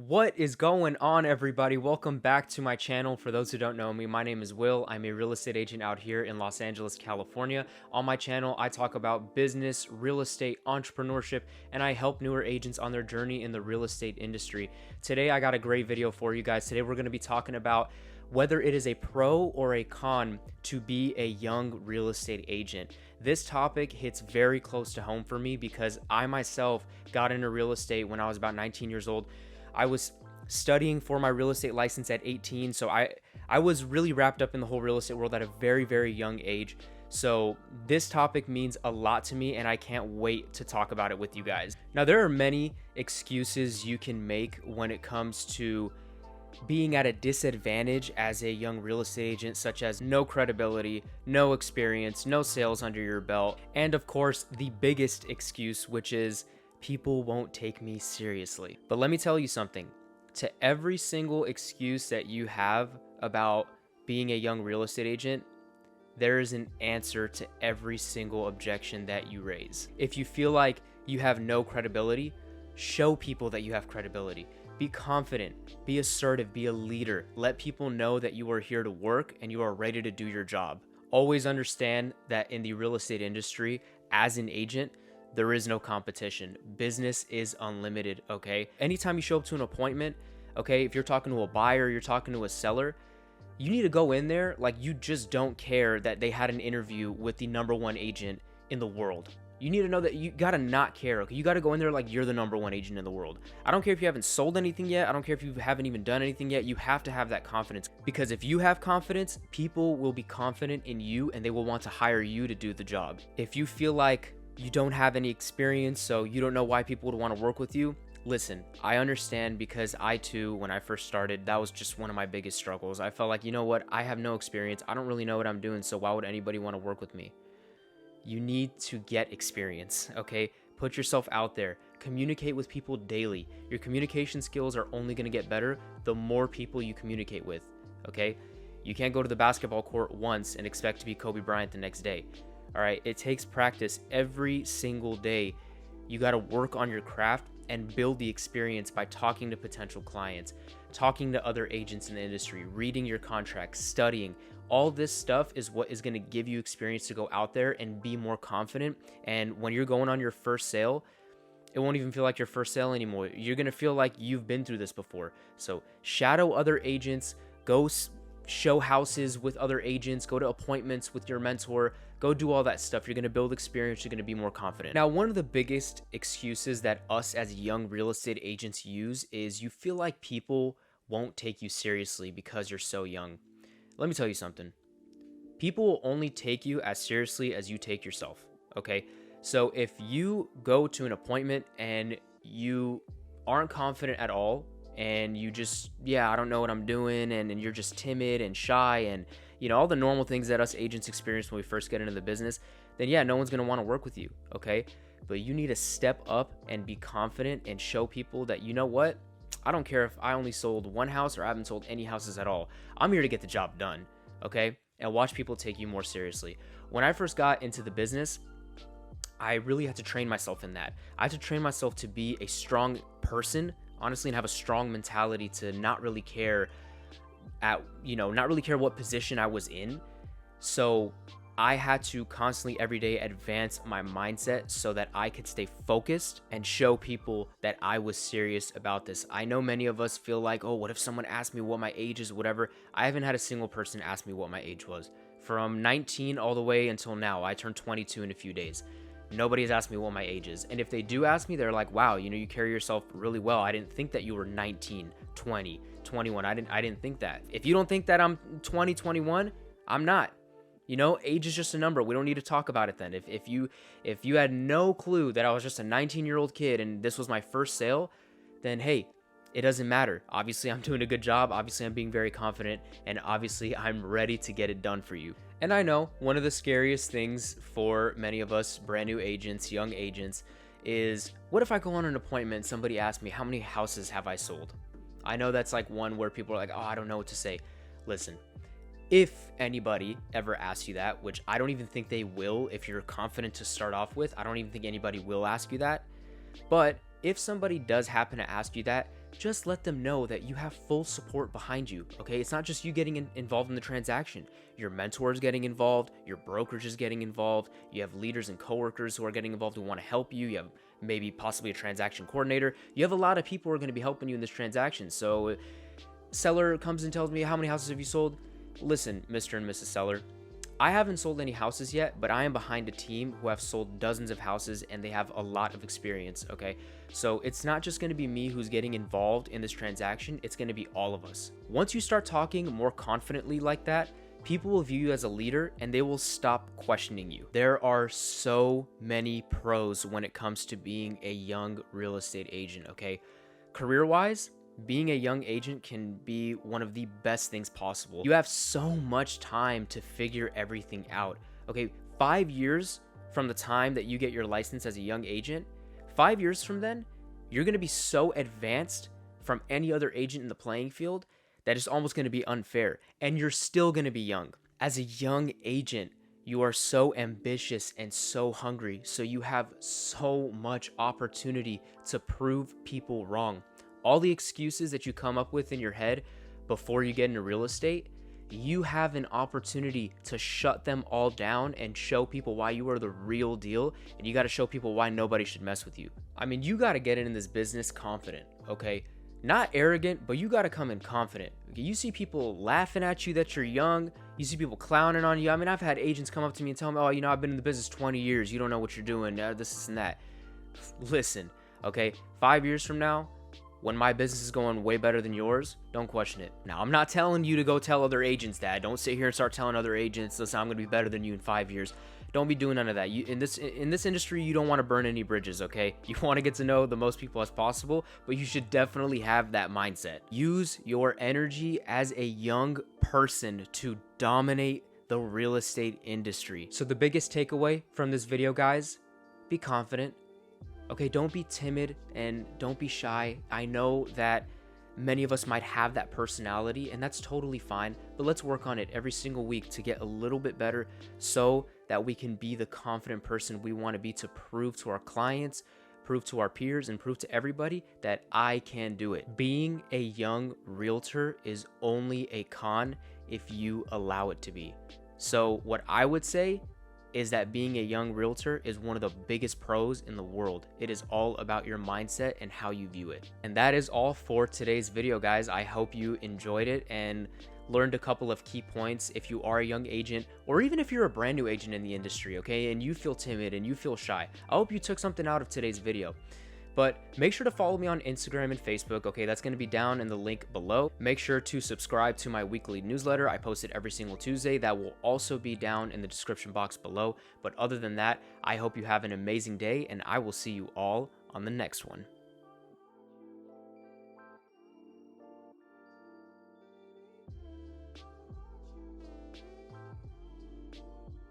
What is going on, everybody? Welcome back to my channel. For those who don't know me, my name is Will. I'm a real estate agent out here in Los Angeles, California. On my channel, I talk about business, real estate, entrepreneurship, and I help newer agents on their journey in the real estate industry. Today, I got a great video for you guys. Today, we're going to be talking about whether it is a pro or a con to be a young real estate agent. This topic hits very close to home for me because I myself got into real estate when I was about 19 years old. I was studying for my real estate license at 18, so I was really wrapped up in the whole real estate world at a very, very young age. So this topic means a lot to me, and I can't wait to talk about it with you guys. Now, there are many excuses you can make when it comes to being at a disadvantage as a young real estate agent, such as no credibility, no experience, no sales under your belt, and of course, the biggest excuse, which is people won't take me seriously. But let me tell you something. To every single excuse that you have about being a young real estate agent, there is an answer to every single objection that you raise. If you feel like you have no credibility, show people that you have credibility. Be confident, be assertive, be a leader. Let people know that you are here to work and you are ready to do your job. Always understand that in the real estate industry, as an agent, there is no competition. Business is unlimited, okay? Anytime you show up to an appointment, okay, if you're talking to a buyer, you're talking to a seller, you need to go in there like you just don't care that they had an interview with the #1 agent in the world. You need to know that you gotta not care, okay? You gotta go in there like you're the #1 agent in the world. I don't care if you haven't sold anything yet. I don't care if you haven't even done anything yet. You have to have that confidence, because if you have confidence, people will be confident in you and they will want to hire you to do the job. If you feel like you don't have any experience, so you don't know why people would want to work with you, listen, I understand, because I too, when I first started, that was just one of my biggest struggles. I felt like, you know what, I have no experience. I don't really know what I'm doing, so why would anybody want to work with me? You need to get experience, okay? Put yourself out there. Communicate with people daily. Your communication skills are only going to get better the more people you communicate with, okay? You can't go to the basketball court once and expect to be Kobe Bryant the next day. All right, it takes practice every single day. You got to work on your craft and build the experience by talking to potential clients, talking to other agents in the industry, reading your contracts, studying. All this stuff is what is going to give you experience to go out there and be more confident. And when you're going on your first sale, it won't even feel like your first sale anymore. You're going to feel like you've been through this before. So shadow other agents, go show houses with other agents, go to appointments with your mentor, go do all that stuff. You're going to build experience. You're going to be more confident. Now, one of the biggest excuses that us as young real estate agents use is you feel like people won't take you seriously because you're so young. Let me tell you something. People will only take you as seriously as you take yourself, okay? So if you go to an appointment and you aren't confident at all, and you just, I don't know what I'm doing, and you're just timid and shy, and all the normal things that us agents experience when we first get into the business, then no one's going to want to work with you, okay? But you need to step up and be confident and show people that, you know what, I don't care if I only sold one house or I haven't sold any houses at all. I'm here to get the job done, okay? And watch people take you more seriously. When I first got into the business, I really had to train myself in that. I had to train myself to be a strong person, honestly, and have a strong mentality to not really care what position I was in. So I had to constantly every day advance my mindset so that I could stay focused and show people that I was serious about this. I know many of us feel like, oh, what if someone asked me what my age is, whatever. I haven't had a single person ask me what my age was. From 19 all the way until now, I turned 22 in a few days. Nobody has asked me what my age is. And if they do ask me, they're like, wow, you carry yourself really well. I didn't think that you were 19, 20, 21. I didn't think that. If you don't think that I'm 20, 21, I'm not. Age is just a number. We don't need to talk about it then. If you had no clue that I was just a 19-year-old kid and this was my first sale, then hey, it doesn't matter. Obviously, I'm doing a good job. Obviously, I'm being very confident, and obviously, I'm ready to get it done for you. And I know one of the scariest things for many of us brand new agents, young agents, is what if I go on an appointment and somebody asks me, how many houses have I sold? I know that's like one where people are like, oh, I don't know what to say. Listen, if anybody ever asks you that, which I don't even think they will if you're confident to start off with, I don't even think anybody will ask you that. But if somebody does happen to ask you that, just let them know that you have full support behind you, okay? It's not just you getting involved in the transaction. Your mentor is getting involved, your brokerage is getting involved, you have leaders and coworkers who are getting involved who want to help you, you have maybe possibly a transaction coordinator. You have a lot of people who are going to be helping you in this transaction. So seller comes and tells me, how many houses have you sold? Listen, Mr. and Mrs. Seller, I haven't sold any houses yet, but I am behind a team who have sold dozens of houses and they have a lot of experience, okay? So it's not just going to be me who's getting involved in this transaction, it's going to be all of us. Once you start talking more confidently like that, people will view you as a leader and they will stop questioning you. There are so many pros when it comes to being a young real estate agent, okay? Career-wise, being a young agent can be one of the best things possible. You have so much time to figure everything out. Okay, 5 years from the time that you get your license as a young agent, 5 years from then, you're going to be so advanced from any other agent in the playing field that it's almost going to be unfair. And you're still going to be young. As a young agent, you are so ambitious and so hungry, so you have so much opportunity to prove people wrong. All the excuses that you come up with in your head before you get into real estate, you have an opportunity to shut them all down and show people why you are the real deal, and you got to show people why nobody should mess with you. I mean, you got to get in this business confident, okay? Not arrogant, but you got to come in confident. Okay? You see people laughing at you that you're young. You see people clowning on you. I mean, I've had agents come up to me and tell me, oh, you know, I've been in the business 20 years. You don't know what you're doing. This and that. Listen, okay? 5 years from now, when my business is going way better than yours, don't question it. Now, I'm not telling you to go tell other agents that. Don't sit here and start telling other agents, listen, I'm going to be better than you in 5 years. Don't be doing none of that. In this industry, you don't want to burn any bridges, okay? You want to get to know the most people as possible, but you should definitely have that mindset. Use your energy as a young person to dominate the real estate industry. So the biggest takeaway from this video, guys, be confident. Okay, don't be timid and don't be shy. I know that many of us might have that personality and that's totally fine, but let's work on it every single week to get a little bit better so that we can be the confident person we want to be, to prove to our clients, prove to our peers, and prove to everybody that I can do it. Being a young realtor is only a con if you allow it to be. So what I would say is that being a young realtor is one of the biggest pros in the world. It is all about your mindset and how you view it. And that is all for today's video, guys. I hope you enjoyed it and learned a couple of key points if you are a young agent, or even if you're a brand new agent in the industry, okay, and you feel timid and you feel shy. I hope you took something out of today's video. But make sure to follow me on Instagram and Facebook, okay? That's going to be down in the link below. Make sure to subscribe to my weekly newsletter. I post it every single Tuesday. That will also be down in the description box below. But other than that, I hope you have an amazing day, and I will see you all on the next one.